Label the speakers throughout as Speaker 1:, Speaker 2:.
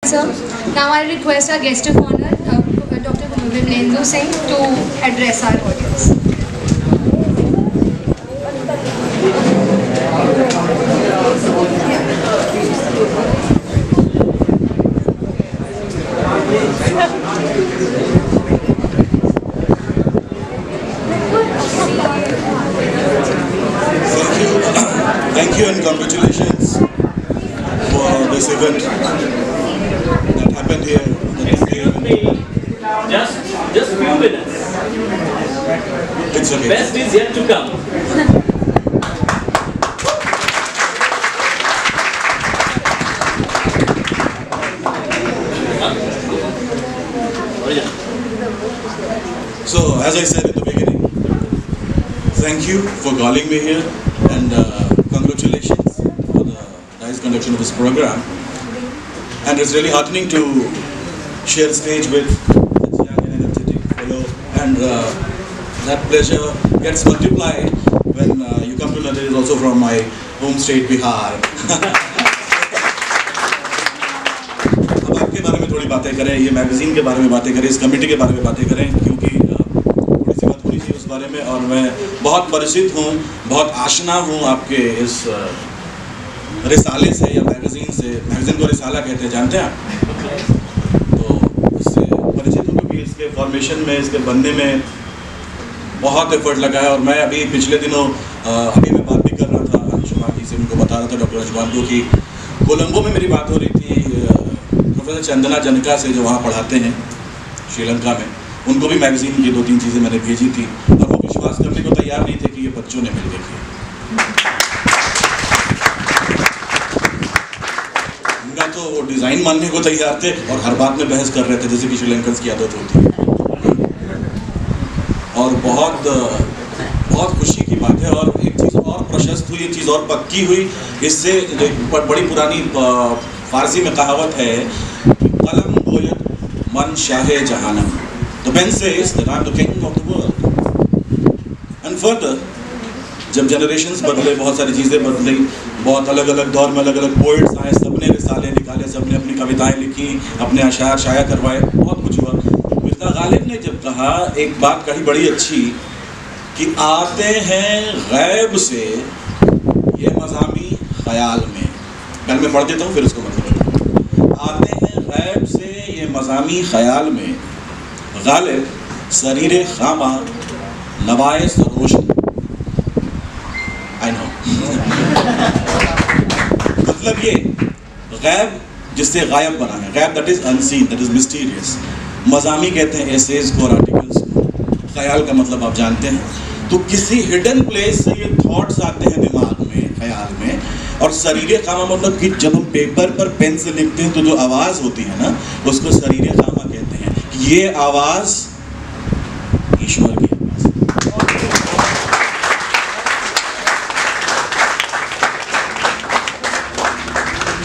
Speaker 1: Sir, now I request our guest of honor, Dr. Vimalendu Singh, to address our audience.
Speaker 2: Thank you and congratulations for this event that happened here.
Speaker 3: Just few minutes.
Speaker 2: It's okay.
Speaker 3: Best is yet to come.
Speaker 2: So, as I said in the beginning, thank you for calling me here and congratulations for the nice conduction of this program. And it's really heartening to share stage with such young and energetic fellow, and that pleasure gets multiplied when you come to know that it is also from my home state, Bihar. अब आपके बारे में थोड़ी बातें करें, ये magazine के बारे में बातें करें, इस कमेटी के बारे में बातें करें, क्योंकि थोड़ी सी बात होनी चाहिए उस बारे में। और मैं बहुत परिचित हूँ, बहुत आशना हूँ आपके इस रिसाले से या मैगजीन से। मैगजीन को रिसाला कहते हैं, जानते हैं आप? तो इससे परिचित हूँ क्योंकि इसके फॉर्मेशन में, इसके बनने में बहुत एफर्ट लगा है। और मैं अभी पिछले दिनों अभी मैं बात भी कर रहा था अंशुमान जी से, उनको बता रहा था, डॉक्टर अंशुमान को, कि कोलंबो में मेरी बात हो रही थी प्रोफेसर चंदना जनका से, जो वहाँ पढ़ाते हैं श्रीलंका में। उनको भी मैगजीन की 2-3 चीज़ें मैंने भेजी थी और वो विश्वास करने को तैयार नहीं थे कि ये बच्चों ने मिल के किया। उनका तो वो डिज़ाइन मानने को तैयार थे और हर बात में बहस कर रहे थे, जैसे कि श्रीलंकन की आदत होती है। और बहुत खुशी की बात है। और एक चीज़ और प्रशस्त हुई, एक चीज़ और पक्की हुई इससे, जो बड़ी पुरानी फारसी में कहावत है, कलम गोयत मन Shah जहानम। The pen says that I am the king of the world. And further, जब जनरेशन्स बदले, बहुत सारी चीज़ें बदली, बहुत अलग अलग दौर में अलग अलग पोइट्स आए, सबने रिसाले निकाले, सबने अपनी कविताएं लिखी, अपने अशार शाया करवाए, बहुत कुछ हुआ। मिर्ज़ा गालिब ने जब कहा, एक बात कही बड़ी अच्छी, कि आते हैं गैब से ये मज़ामी ख़याल में। पहले मैं पढ़ देता हूँ फिर उसको मतलब। आते हैं गैब से ये मज़ामी ख़याल में, गालिब सरीरे खामा नवाए सरोशन। आई नो मतलब ये गैब जिससे गायब बना है, गैब that is unseen, that is mysterious. मज़ामी कहते हैं एसेज को और आर्टिकल्स को। ख्याल का मतलब आप जानते हैं। तो किसी हिडन प्लेस से ये थॉट्स आते हैं दिमाग में, ख्याल में। और सरीरे खामा मतलब कि जब हम पेपर पर पेन से लिखते हैं तो जो आवाज़ होती है ना, उसको सरीरे खामा कहते हैं। ये आवाज़ ईश्वर की आवाज़ है।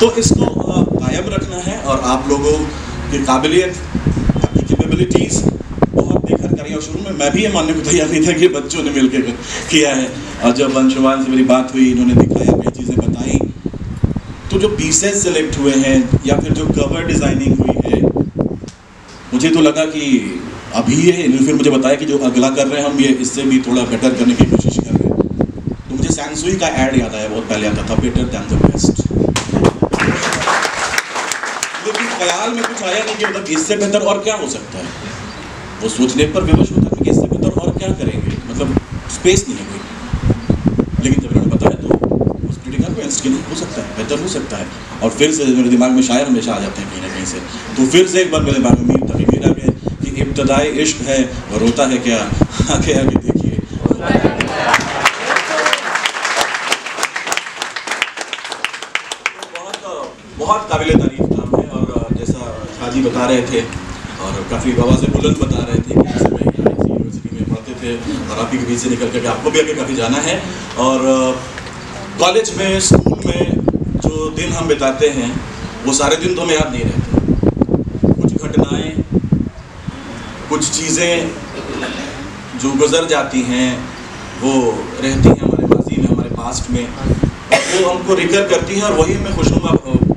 Speaker 2: तो इसको कायम रखना है और आप लोगों की काबिलियत, आपकी कैपेबिलिटीज़ बहुत देखकर करिए। और शुरू में मैं भी ये मानने को तैयार नहीं था कि बच्चों ने मिलकर किया है। और जब अंशुमान से मेरी बात हुई, इन्होंने दिखाया, ये चीज़ें बताई, तो जो पीसेस सेलेक्ट हुए हैं या फिर जो कवर डिज़ाइनिंग हुई है, मुझे तो लगा कि अभी ये, फिर मुझे बताया कि जो अगला कर रहे हैं हम, ये इससे भी थोड़ा बेटर करने की कोशिश कर रहे हैं। तो मुझे सैनसुई का ऐड याद आया, बहुत पहले आता था, बेटर दैन द बेस्ट। लेकिन ख्याल में कुछ आया नहीं कि मतलब इससे बेहतर और क्या हो सकता है। वो सोचने पर विवश होता है कि इससे बेहतर और क्या करेंगे, मतलब स्पेस नहीं है कोई। लेकिन जब इन्होंने बताया तो उस क्रिटिकल में इंस्टिंग हो सकता है, बेहतर हो सकता है। और फिर से मेरे दिमाग में शायर हमेशा आ जाते हैं कहीं ना कहीं से। तो फिर से एक बार मेरे दिमाग में मीर तकरीर आ गए कि इब्तदाई इश्क है और होता है क्या, आगे आगे देखिए। बहुत काबिल तारीफ काम है। और जैसा शाहजी बता रहे थे और काफ़ी आवाज़ बुलंद बता रहे थे कि जैसे मैं यूनिवर्सिटी में पढ़ते थे और आप ही के बीच से निकल करके आपको भी आगे काफ़ी जाना है। और कॉलेज में, स्कूल में जो दिन हम बिताते हैं, वो सारे दिन तो हमें याद नहीं रहते। कुछ घटनाएं, कुछ चीज़ें जो गुजर जाती हैं, वो रहती हैं हमारे माजी में, हमारे पास्ट में, और वो हमको रिकर करती हैं और वही हमें खुशनुमा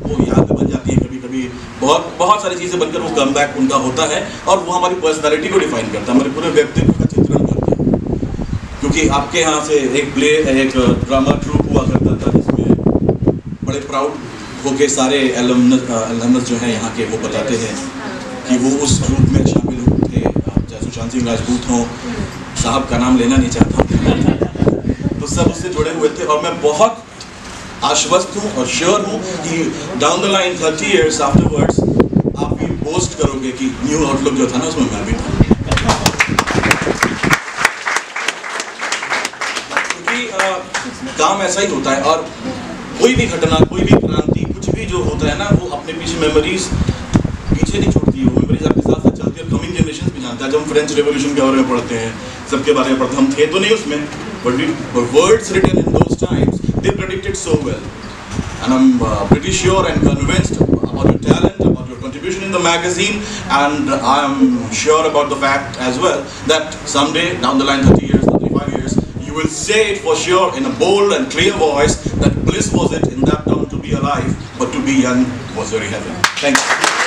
Speaker 2: वो याद बन जाती है। कभी कभी बहुत सारी चीज़ें बनकर वो कम बैक उनका होता है और वो हमारी पर्सनालिटी को डिफाइन करता है, हमारे पूरे व्यक्तित्व का चित्रण करता है। क्योंकि आपके यहाँ से एक ड्रामा ट्रूप हुआ करता था जिसमें बड़े प्राउड होके सारे एलमनस जो हैं यहाँ के वो बताते हैं कि वो उस ग्रुप में शामिल थे, चाहे सुशांत सिंह राजपूत हों, साहब का नाम लेना नहीं चाहता, तो सब उससे जुड़े हुए थे। और मैं बहुत आश्वस्त हूँ और श्योर हूँ कि down the line 30 years afterwards आप भी बोस्ट करोगे कि न्यू आउटलुक जो था ना उसमें मैं भी था। क्योंकि काम ऐसा ही होता है और कोई भी घटना, कोई भी क्रांति, कुछ भी जो होता है ना वो अपने पीछे मेमोरीज पीछे नहीं छोड़ती है, वो मेमोरीज आपके साथ साथ चलती है। कमिंग जनरेशन भी जानता है। जब हम फ्रेंच रेवोल्यूशन के बारे में पढ़ते हैं, सबके बारे में पढ़ते, हम थे तो नहीं उसमें, but words written in those times they predicted so well, and I'm pretty sure and convinced about your talent, about your contribution in the magazine, and I'm sure about the fact as well that someday down the line, 30 years, 35 years, you will say it for sure in a bold and clear voice that bliss was it in that town to be alive, but to be young was very heaven. Thank you.